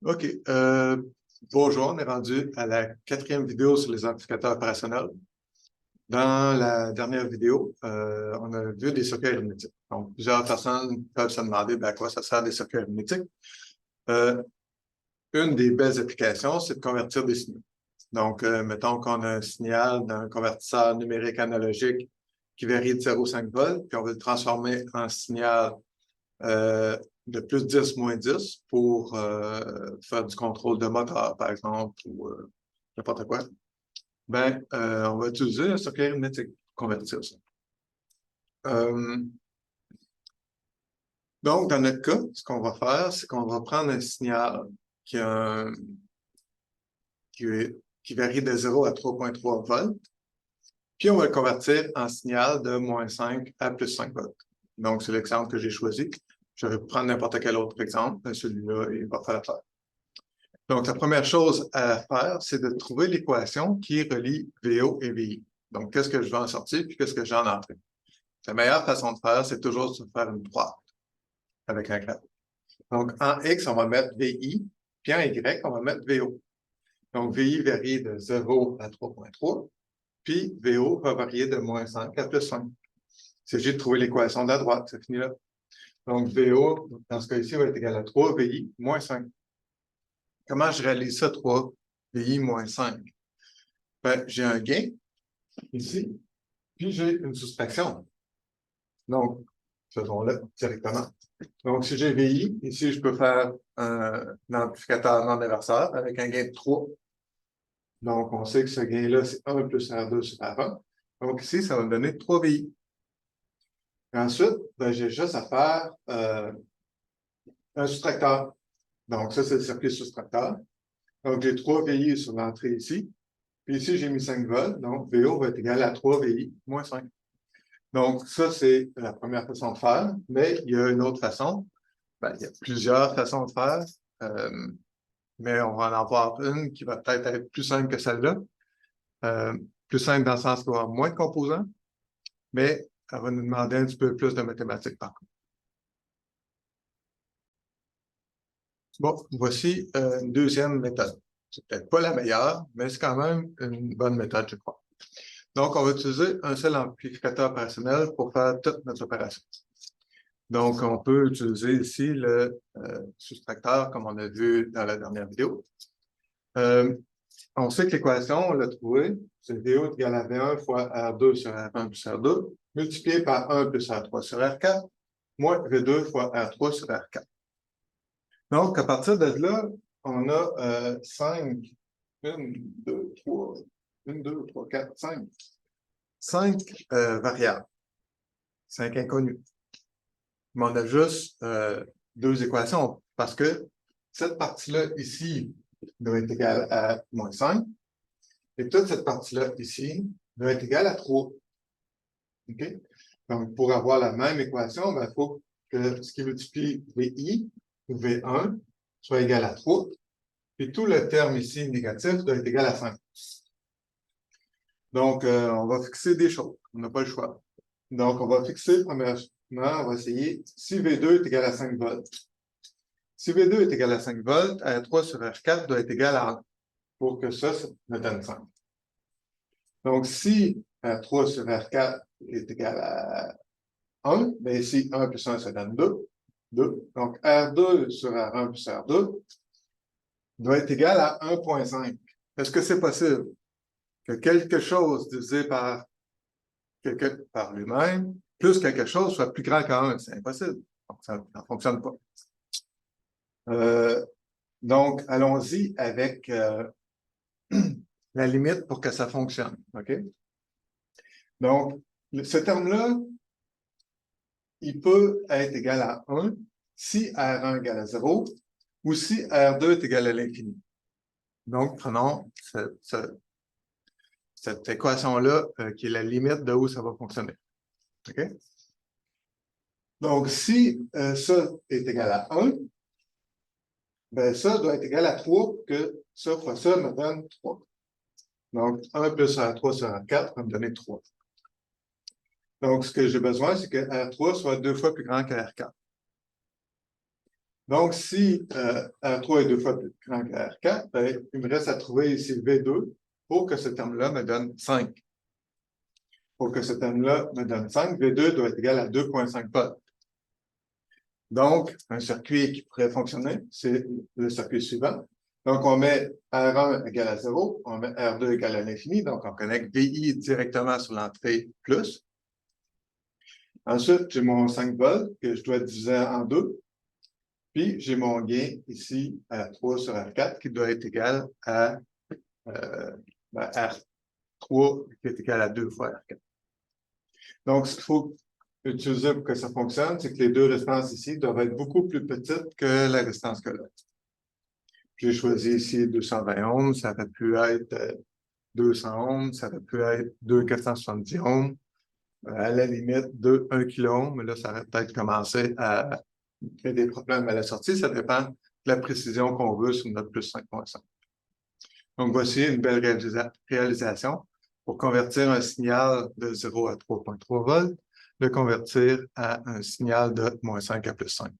OK. Bonjour, on est rendu à la 4e vidéo sur les amplificateurs opérationnels. Dans la dernière vidéo, on a vu des circuits arithmétiques. Donc, plusieurs personnes peuvent se demander à quoi ça sert des circuits arithmétiques. Une des belles applications, c'est de convertir des signaux. Donc, mettons qu'on a un signal d'un convertisseur numérique analogique qui varie de 0,5 volts, puis on veut le transformer en signal de plus 10, moins 10 pour faire du contrôle de moteur, par exemple, ou n'importe quoi. On va utiliser un circuit arithmétique pour convertir ça. Donc, dans notre cas, ce qu'on va faire, c'est qu'on va prendre un signal qui varie de 0 à 3,3 volts, puis on va le convertir en signal de moins 5 à plus 5 volts. Donc, c'est l'exemple que j'ai choisi. Je vais prendre n'importe quel autre exemple. Celui-là, il va faire l'affaire. Donc, la première chose à faire, c'est de trouver l'équation qui relie VO et VI. Donc, qu'est-ce que je veux en sortir, puis qu'est-ce que j'ai en entrée. La meilleure façon de faire, c'est toujours de faire une droite avec un graphe. Donc, en X, on va mettre VI, puis en Y, on va mettre VO. Donc, VI varie de 0 à 3,3, puis VO va varier de moins 5 à plus 5. Il s'agit de trouver l'équation de la droite, c'est fini là. Donc, VO, dans ce cas-ci, va être égal à 3 VI moins 5. Comment je réalise ça, 3 VI moins 5? J'ai un gain ici, puis j'ai une soustraction. Donc, faisons-le directement. Donc, si j'ai VI, ici, je peux faire un amplificateur non inverseur avec un gain de 3. Donc, on sait que ce gain-là, c'est 1 plus R2 sur R1. Donc, ici, ça va me donner 3 VI. Et ensuite, j'ai juste à faire un soustracteur. Donc, ça, c'est le circuit soustracteur. Donc, j'ai 3 VI sur l'entrée ici. Puis ici, j'ai mis 5 volts. Donc, VO va être égal à 3 VI moins 5. Donc, ça, c'est la première façon de faire. Mais il y a une autre façon. Il y a plusieurs façons de faire. Mais on va en avoir une qui va peut-être être plus simple que celle-là. Plus simple dans le sens qu'il va y avoir moins de composants. Mais elle va nous demander un petit peu plus de mathématiques, par contre. Bon, voici une deuxième méthode. C'est peut-être pas la meilleure, mais c'est quand même une bonne méthode, je crois. Donc, on va utiliser un seul amplificateur opérationnel pour faire toute notre opération. Donc, on peut utiliser ici le soustracteur, comme on a vu dans la dernière vidéo. On sait que l'équation, on l'a trouvée, c'est VO est égal à V1 fois R2 sur R1 plus R2, multiplié par 1 plus R3 sur R4, moins V2 fois R3 sur R4. Donc, à partir de là, on a 5, 1, 2, 3, 1, 2, 3, 4, 5. 5 variables, 5 inconnus. Mais on a juste 2 équations parce que cette partie-là ici doit être égale à moins 5 et toute cette partie-là ici doit être égale à 3. OK? Donc, pour avoir la même équation, il faut que ce qui multiplie VI ou V1 soit égal à 3. Puis tout le terme ici négatif doit être égal à 5. Donc, on va fixer des choses. On n'a pas le choix. Donc, on va fixer, premièrement, on va essayer si V2 est égal à 5 volts. Si V2 est égal à 5 volts, R3 sur R4 doit être égal à 1 pour que ça me donne 5. Donc, si R3 sur R4 est égal à 1, bien ici, 1 plus 1, ça donne 2. 2. Donc, R2 sur R1 plus R2 doit être égal à 1,5. Est-ce que c'est possible que quelque chose divisé par lui-même, plus quelque chose soit plus grand qu'un 1? C'est impossible. Donc, ça ne fonctionne pas. Donc, allons-y avec la limite pour que ça fonctionne. OK? Donc, ce terme-là, il peut être égal à 1 si R1 égale à 0 ou si R2 est égal à l'infini. Donc, prenons cette équation-là qui est la limite de où ça va fonctionner. OK? Donc, si ça est égal à 1, ben ça doit être égal à 3 que ça fois ça me donne 3. Donc, 1 plus R3 sur R4 va me donner 3. Donc, ce que j'ai besoin, c'est que R3 soit 2 fois plus grand que R4. Donc, si R3 est 2 fois plus grand que R4, ben, il me reste à trouver ici V2 pour que ce terme-là me donne 5. Pour que ce terme-là me donne 5, V2 doit être égal à 2,5 volts. Donc, un circuit qui pourrait fonctionner, c'est le circuit suivant. Donc, on met R1 égale à 0, on met R2 égale à l'infini, donc on connecte VI directement sur l'entrée plus. Ensuite, j'ai mon 5 volts que je dois diviser en 2. Puis, j'ai mon gain ici, R3 sur R4, qui doit être égal à R3, qui est égal à 2 fois R4. Donc, ce qu'il faut utiliser pour que ça fonctionne, c'est que les deux résistances ici doivent être beaucoup plus petites que la résistance que l'autre. J'ai choisi ici 220 ohms, ça aurait pu être 200 ohms, ça aurait pu être 2,470 ohms, à la limite 1 kilo, mais là, ça aurait peut-être commencé à créer des problèmes à la sortie. Ça dépend de la précision qu'on veut sur notre plus 5,5. Donc, voici une belle réalisation pour convertir un signal de 0 à 3,3 volts, le convertir à un signal de -5 à +5.